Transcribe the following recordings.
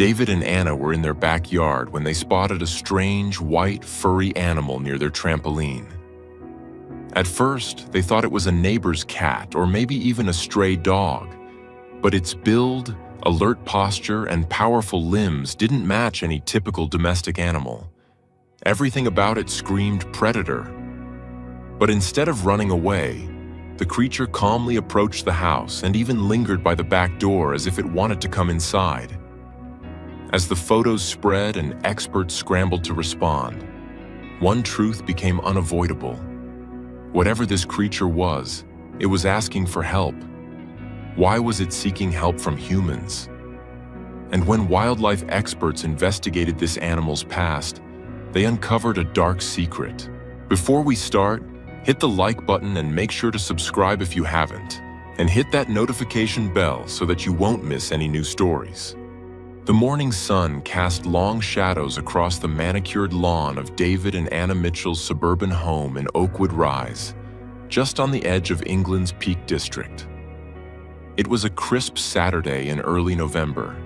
David and Anna were in their backyard when they spotted a strange, white, furry animal near their trampoline. At first, they thought it was a neighbor's cat or maybe even a stray dog, but its build, alert posture, and powerful limbs didn't match any typical domestic animal. Everything about it screamed predator. But instead of running away, the creature calmly approached the house and even lingered by the back door as if it wanted to come inside. As the photos spread and experts scrambled to respond, one truth became unavoidable. Whatever this creature was, it was asking for help. Why was it seeking help from humans? And when wildlife experts investigated this animal's past, they uncovered a dark secret. Before we start, hit the like button and make sure to subscribe if you haven't, and hit that notification bell so that you won't miss any new stories. The morning sun cast long shadows across the manicured lawn of David and Anna Mitchell's suburban home in Oakwood Rise, just on the edge of England's Peak District. It was a crisp Saturday in early November,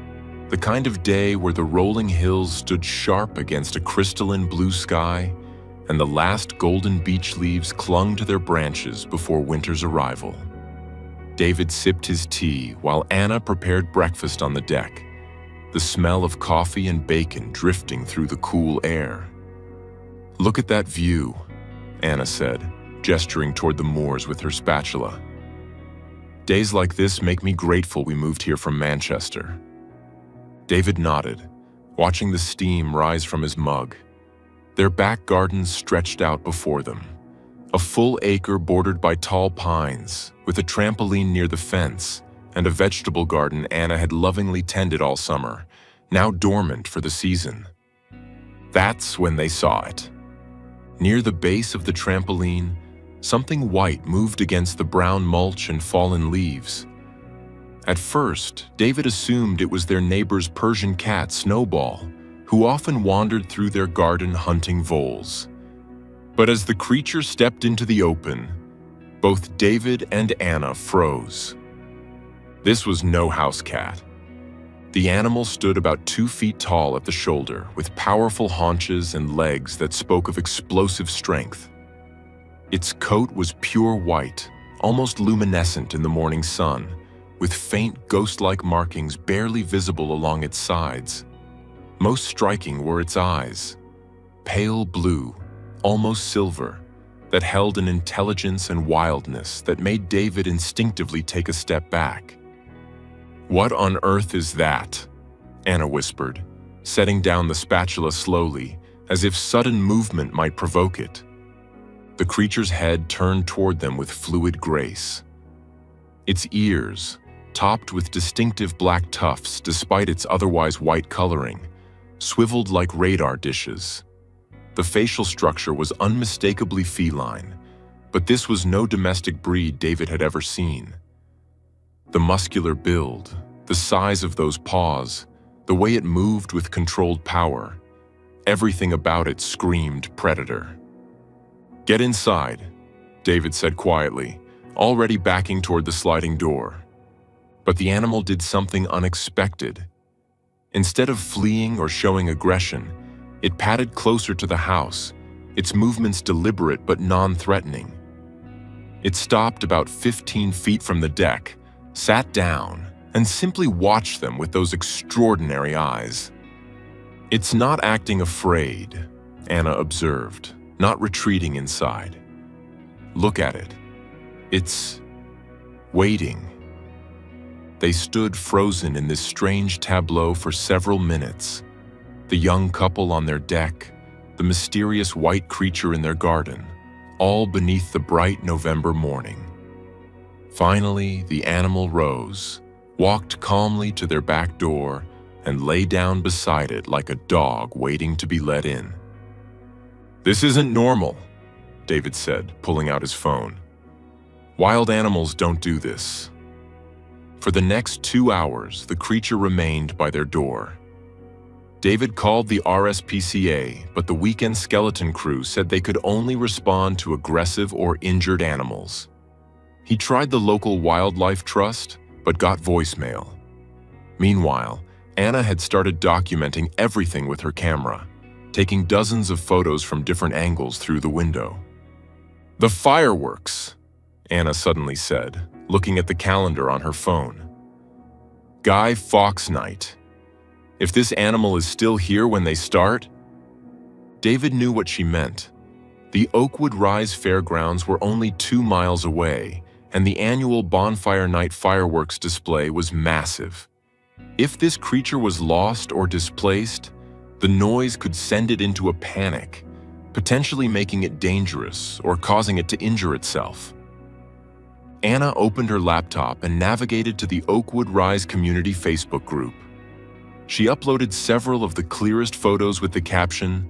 the kind of day where the rolling hills stood sharp against a crystalline blue sky and the last golden beech leaves clung to their branches before winter's arrival. David sipped his tea while Anna prepared breakfast on the deck, the smell of coffee and bacon drifting through the cool air. "Look at that view," Anna said, gesturing toward the moors with her spatula. "Days like this make me grateful we moved here from Manchester." David nodded, watching the steam rise from his mug. Their back gardens stretched out before them, a full acre bordered by tall pines, with a trampoline near the fence, and a vegetable garden Anna had lovingly tended all summer, now dormant for the season. That's when they saw it. Near the base of the trampoline, something white moved against the brown mulch and fallen leaves. At first, David assumed it was their neighbor's Persian cat, Snowball, who often wandered through their garden hunting voles. But as the creature stepped into the open, both David and Anna froze. This was no house cat. The animal stood about 2 feet tall at the shoulder, with powerful haunches and legs that spoke of explosive strength. Its coat was pure white, almost luminescent in the morning sun, with faint ghost-like markings barely visible along its sides. Most striking were its eyes, pale blue, almost silver, that held an intelligence and wildness that made David instinctively take a step back. "What on earth is that?" Anna whispered, setting down the spatula slowly, as if sudden movement might provoke it. The creature's head turned toward them with fluid grace. Its ears, topped with distinctive black tufts despite its otherwise white coloring, swiveled like radar dishes. The facial structure was unmistakably feline, but this was no domestic breed David had ever seen. The muscular build, the size of those paws, the way it moved with controlled power, everything about it screamed predator. "Get inside," David said quietly, already backing toward the sliding door. But the animal did something unexpected. Instead of fleeing or showing aggression, it padded closer to the house, its movements deliberate but non-threatening. It stopped about 15 feet from the deck, sat down, and simply watched them with those extraordinary eyes. "It's not acting afraid," Anna observed, not retreating inside. "Look at it. It's waiting." They stood frozen in this strange tableau for several minutes. The young couple on their deck, the mysterious white creature in their garden, all beneath the bright November morning. Finally, the animal rose, walked calmly to their back door, and lay down beside it like a dog waiting to be let in. "This isn't normal," David said, pulling out his phone. "Wild animals don't do this." For the next 2 hours, the creature remained by their door. David called the RSPCA, but the weekend skeleton crew said they could only respond to aggressive or injured animals. He tried the local wildlife trust, but got voicemail. Meanwhile, Anna had started documenting everything with her camera, taking dozens of photos from different angles through the window. "The fireworks," Anna suddenly said, looking at the calendar on her phone. "Guy Fawkes Night. If this animal is still here when they start..." David knew what she meant. The Oakwood Rise Fairgrounds were only 2 miles away, and the annual Bonfire Night fireworks display was massive. If this creature was lost or displaced, the noise could send it into a panic, potentially making it dangerous or causing it to injure itself. Anna opened her laptop and navigated to the Oakwood Rise Community Facebook group. She uploaded several of the clearest photos with the caption,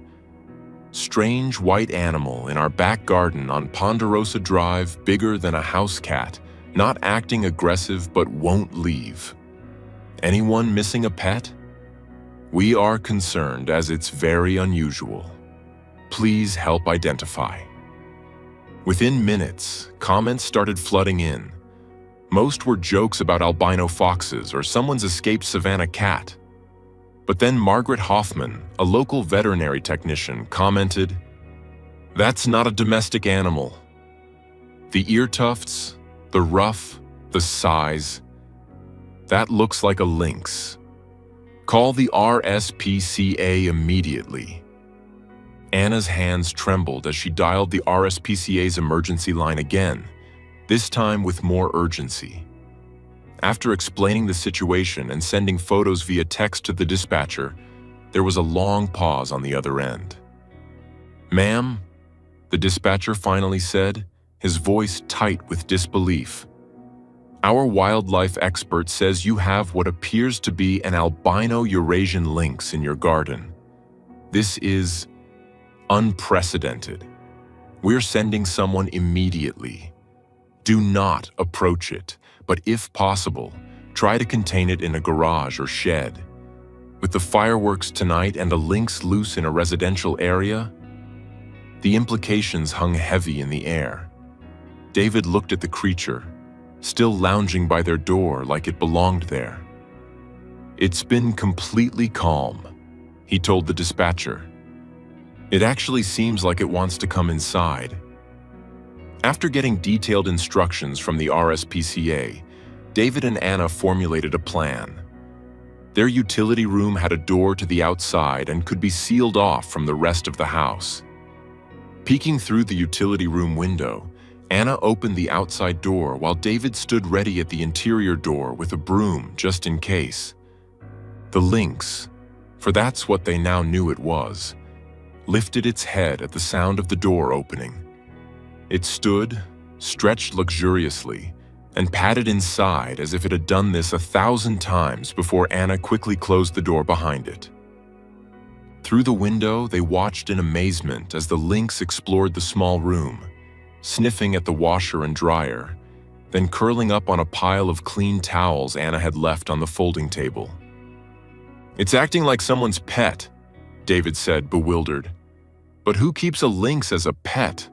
"Strange white animal in our back garden on Ponderosa Drive, bigger than a house cat, not acting aggressive but won't leave. Anyone missing a pet? We are concerned as it's very unusual. Please help identify." Within minutes, comments started flooding in. Most were jokes about albino foxes or someone's escaped savanna cat. But then Margaret Hoffman, a local veterinary technician, commented, "That's not a domestic animal. The ear tufts, the ruff, the size. That looks like a lynx. Call the RSPCA immediately." Anna's hands trembled as she dialed the RSPCA's emergency line again, this time with more urgency. After explaining the situation and sending photos via text to the dispatcher, there was a long pause on the other end. "Ma'am," the dispatcher finally said, his voice tight with disbelief. "Our wildlife expert says you have what appears to be an albino Eurasian lynx in your garden. This is unprecedented. We're sending someone immediately. Do not approach it, but if possible, try to contain it in a garage or shed. With the fireworks tonight and a lynx loose in a residential area..." The implications hung heavy in the air. David looked at the creature, still lounging by their door like it belonged there. "It's been completely calm," he told the dispatcher. "It actually seems like it wants to come inside." After getting detailed instructions from the RSPCA, David and Anna formulated a plan. Their utility room had a door to the outside and could be sealed off from the rest of the house. Peeking through the utility room window, Anna opened the outside door while David stood ready at the interior door with a broom just in case. The lynx, for that's what they now knew it was, lifted its head at the sound of the door opening. It stood, stretched luxuriously, and patted inside as if it had done this 1,000 times before Anna quickly closed the door behind it. Through the window, they watched in amazement as the lynx explored the small room, sniffing at the washer and dryer, then curling up on a pile of clean towels Anna had left on the folding table. "It's acting like someone's pet," David said, bewildered. "But who keeps a lynx as a pet?"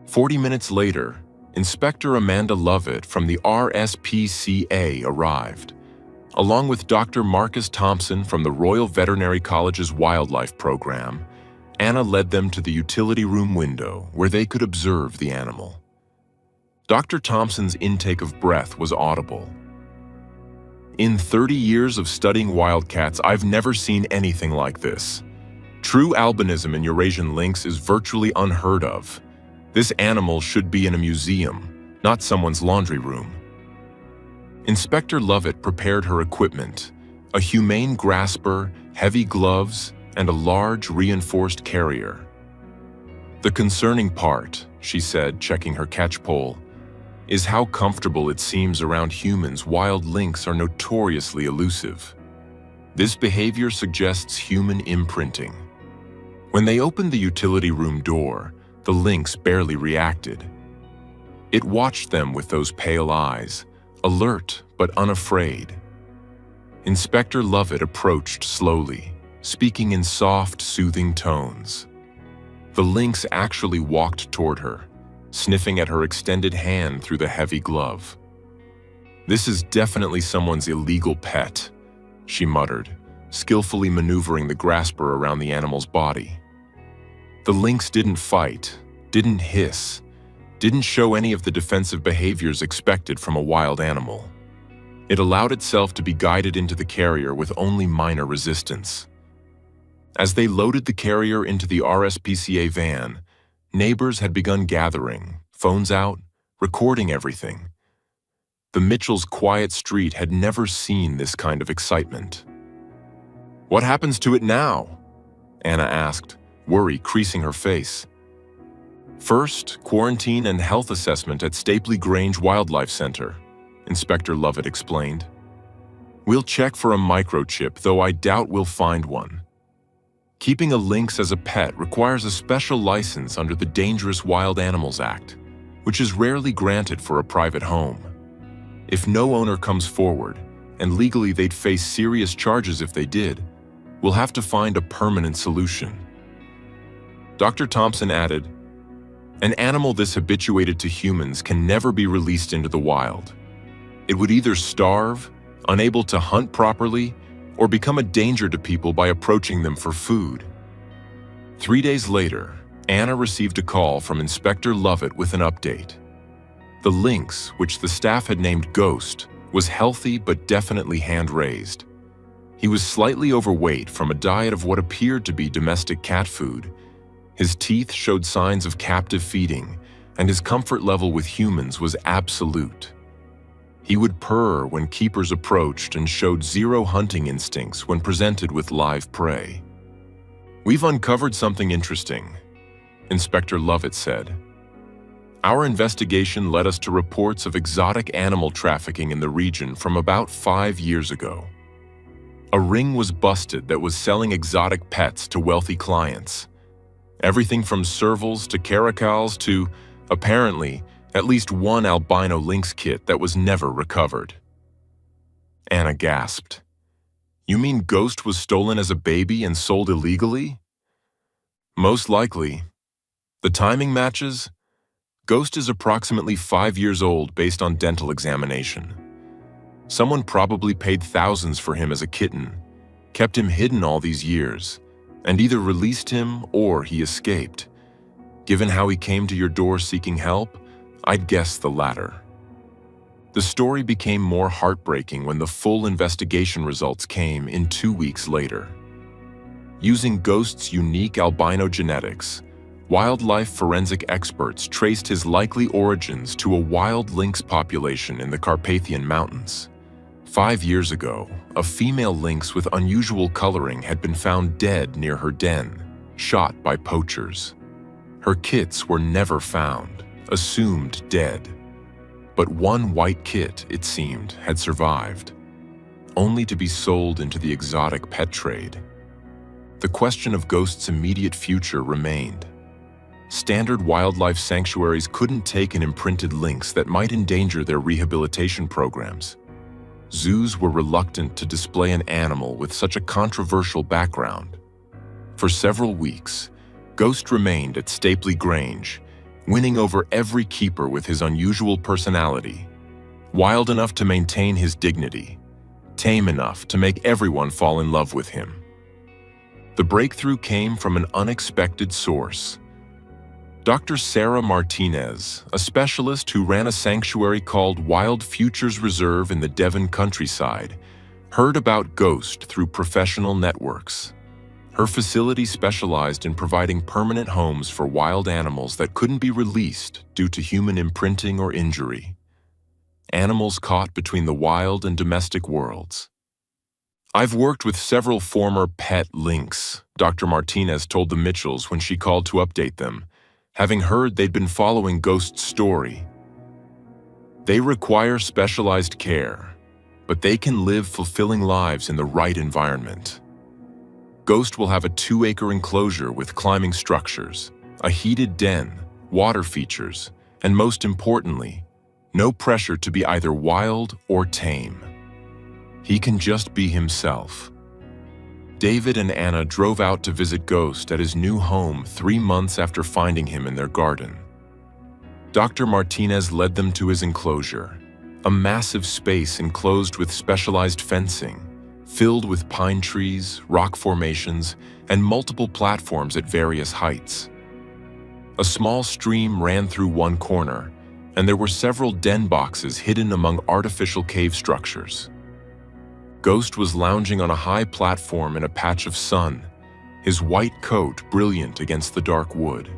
40 minutes later, Inspector Amanda Lovett from the RSPCA arrived, along with Dr. Marcus Thompson from the Royal Veterinary College's Wildlife Program. Anna led them to the utility room window where they could observe the animal. Dr. Thompson's intake of breath was audible. "In 30 years of studying wildcats, I've never seen anything like this. True albinism in Eurasian lynx is virtually unheard of. This animal should be in a museum, not someone's laundry room." Inspector Lovett prepared her equipment, a humane grasper, heavy gloves, and a large reinforced carrier. "The concerning part," she said, checking her catch pole, "is how comfortable it seems around humans. Wild lynx are notoriously elusive. This behavior suggests human imprinting." When they opened the utility room door, the lynx barely reacted. It watched them with those pale eyes, alert but unafraid. Inspector Lovett approached slowly, speaking in soft, soothing tones. The lynx actually walked toward her, sniffing at her extended hand through the heavy glove. "This is definitely someone's illegal pet," she muttered, skillfully maneuvering the grasper around the animal's body. The lynx didn't fight, didn't hiss, didn't show any of the defensive behaviors expected from a wild animal. It allowed itself to be guided into the carrier with only minor resistance. As they loaded the carrier into the RSPCA van, neighbors had begun gathering, phones out, recording everything. The Mitchells' quiet street had never seen this kind of excitement. "What happens to it now?" Anna asked, worry creasing her face. "First, quarantine and health assessment at Stapley Grange Wildlife Center," Inspector Lovett explained. "We'll check for a microchip, though I doubt we'll find one. Keeping a lynx as a pet requires a special license under the Dangerous Wild Animals Act, which is rarely granted for a private home. If no owner comes forward, and legally they'd face serious charges if they did, we'll have to find a permanent solution." Dr. Thompson added, "An animal this habituated to humans can never be released into the wild. It would either starve, unable to hunt properly, or become a danger to people by approaching them for food." 3 days later, Anna received a call from Inspector Lovett with an update. The lynx, which the staff had named Ghost, was healthy but definitely hand-raised. He was slightly overweight from a diet of what appeared to be domestic cat food. His teeth showed signs of captive feeding, and his comfort level with humans was absolute. He would purr when keepers approached and showed zero hunting instincts when presented with live prey. "We've uncovered something interesting," Inspector Lovett said. "Our investigation led us to reports of exotic animal trafficking in the region from about 5 years ago. A ring was busted that was selling exotic pets to wealthy clients. Everything from servals to caracals to, apparently, at least one albino lynx kit that was never recovered." Anna gasped. "You mean Ghost was stolen as a baby and sold illegally?" "Most likely. The timing matches. Ghost is approximately 5 years old based on dental examination. Someone probably paid thousands for him as a kitten, kept him hidden all these years, and either released him or he escaped. Given how he came to your door seeking help, I'd guess the latter." The story became more heartbreaking when the full investigation results came in 2 weeks later. Using Ghost's unique albino genetics, wildlife forensic experts traced his likely origins to a wild lynx population in the Carpathian Mountains. 5 years ago, a female lynx with unusual coloring had been found dead near her den, shot by poachers. Her kits were never found, assumed dead. But one white kit, it seemed, had survived, only to be sold into the exotic pet trade. The question of Ghost's immediate future remained. Standard wildlife sanctuaries couldn't take an imprinted lynx that might endanger their rehabilitation programs. Zoos were reluctant to display an animal with such a controversial background. For several weeks, Ghost remained at Stapley Grange, winning over every keeper with his unusual personality, wild enough to maintain his dignity, tame enough to make everyone fall in love with him. The breakthrough came from an unexpected source. Dr. Sarah Martinez, a specialist who ran a sanctuary called Wild Futures Reserve in the Devon countryside, heard about Ghost through professional networks. Her facility specialized in providing permanent homes for wild animals that couldn't be released due to human imprinting or injury. Animals caught between the wild and domestic worlds. "I've worked with several former pet lynx," Dr. Martinez told the Mitchells when she called to update them, having heard they'd been following Ghost's story. "They require specialized care, but they can live fulfilling lives in the right environment. Ghost will have a 2-acre enclosure with climbing structures, a heated den, water features, and most importantly, no pressure to be either wild or tame. He can just be himself." David and Anna drove out to visit Ghost at his new home 3 months after finding him in their garden. Dr. Martinez led them to his enclosure, a massive space enclosed with specialized fencing, filled with pine trees, rock formations, and multiple platforms at various heights. A small stream ran through one corner, and there were several den boxes hidden among artificial cave structures. Ghost was lounging on a high platform in a patch of sun, his white coat brilliant against the dark wood.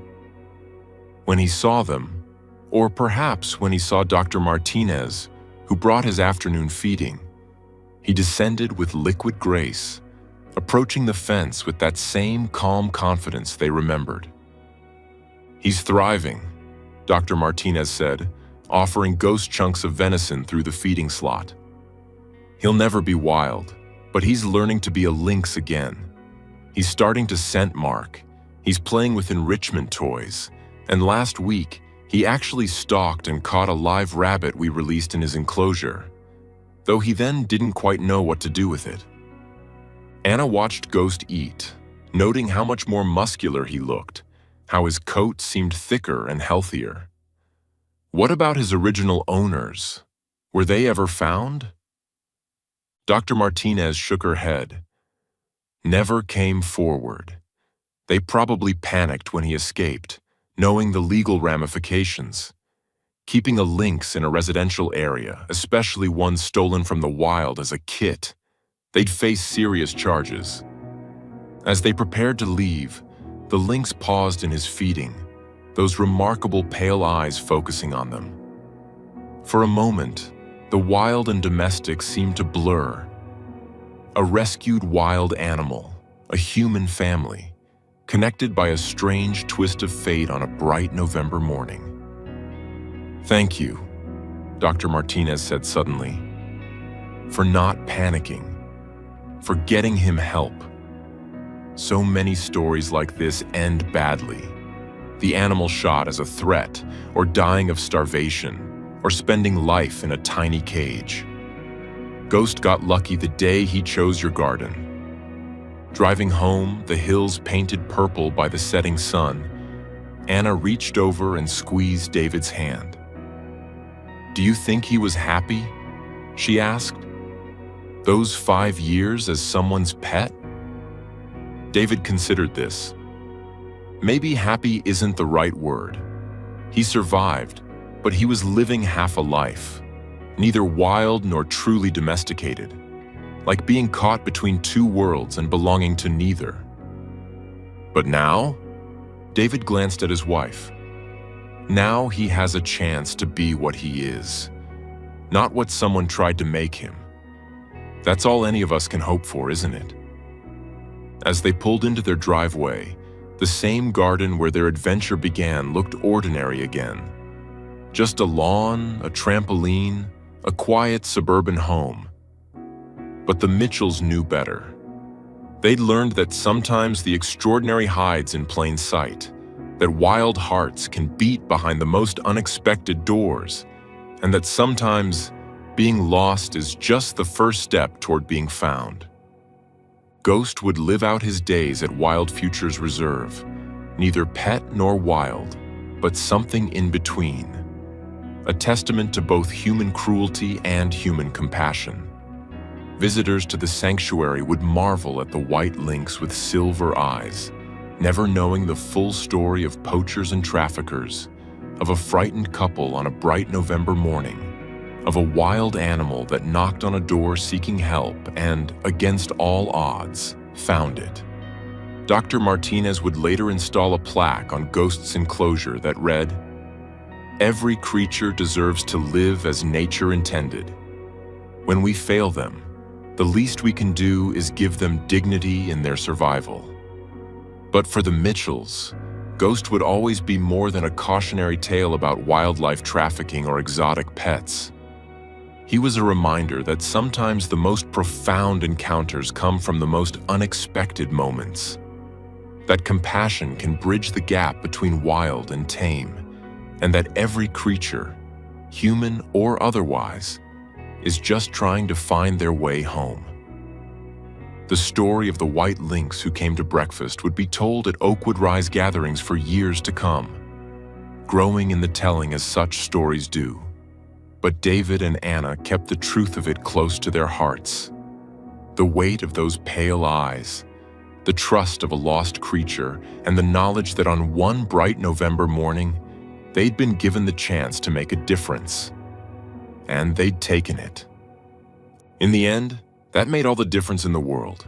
When he saw them, or perhaps when he saw Dr. Martinez, who brought his afternoon feeding, he descended with liquid grace, approaching the fence with that same calm confidence they remembered. "He's thriving," Dr. Martinez said, offering Ghost chunks of venison through the feeding slot. "He'll never be wild, but he's learning to be a lynx again. He's starting to scent mark, he's playing with enrichment toys, and last week he actually stalked and caught a live rabbit we released in his enclosure, though he then didn't quite know what to do with it." Anna watched Ghost eat, noting how much more muscular he looked, how his coat seemed thicker and healthier. What about his original owners? Were they ever found? Dr. Martinez shook her head. Never came forward. They probably panicked when he escaped, knowing the legal ramifications. Keeping a lynx in a residential area, especially one stolen from the wild as a kit, they'd face serious charges. As they prepared to leave, the lynx paused in his feeding, those remarkable pale eyes focusing on them. For a moment, the wild and domestic seemed to blur. A rescued wild animal, a human family, connected by a strange twist of fate on a bright November morning. "Thank you," Dr. Martinez said suddenly, "for not panicking, for getting him help. So many stories like this end badly. The animal shot as a threat, or dying of starvation, or spending life in a tiny cage. Ghost got lucky the day he chose your garden. Driving home, the hills painted purple by the setting sun, Anna reached over and squeezed David's hand. "Do you think he was happy?" she asked. "Those 5 years as someone's pet?" David considered this. Maybe happy isn't the right word. He survived, but he was living half a life, neither wild nor truly domesticated, like being caught between two worlds and belonging to neither. But now, David glanced at his wife. Now he has a chance to be what he is, not what someone tried to make him. That's all any of us can hope for, isn't it? As they pulled into their driveway, the same garden where their adventure began looked ordinary again. Just a lawn, a trampoline, a quiet suburban home. But the Mitchells knew better. They'd learned that sometimes the extraordinary hides in plain sight, that wild hearts can beat behind the most unexpected doors, and that sometimes being lost is just the first step toward being found. Ghost would live out his days at Wild Futures Reserve, neither pet nor wild, but something in between. A testament to both human cruelty and human compassion. Visitors to the sanctuary would marvel at the white lynx with silver eyes, never knowing the full story of poachers and traffickers, of a frightened couple on a bright November morning, of a wild animal that knocked on a door seeking help and, against all odds, found it. Dr. Martinez would later install a plaque on Ghost's enclosure that read, "Every creature deserves to live as nature intended. When we fail them, the least we can do is give them dignity in their survival." But for the Mitchells, Ghost would always be more than a cautionary tale about wildlife trafficking or exotic pets. He was a reminder that sometimes the most profound encounters come from the most unexpected moments. That compassion can bridge the gap between wild and tame, and that every creature, human or otherwise, is just trying to find their way home. The story of the white lynx who came to breakfast would be told at Oakwood Rise gatherings for years to come, growing in the telling as such stories do. But David and Anna kept the truth of it close to their hearts. The weight of those pale eyes, the trust of a lost creature, and the knowledge that on one bright November morning, they'd been given the chance to make a difference. And they'd taken it. In the end, that made all the difference in the world.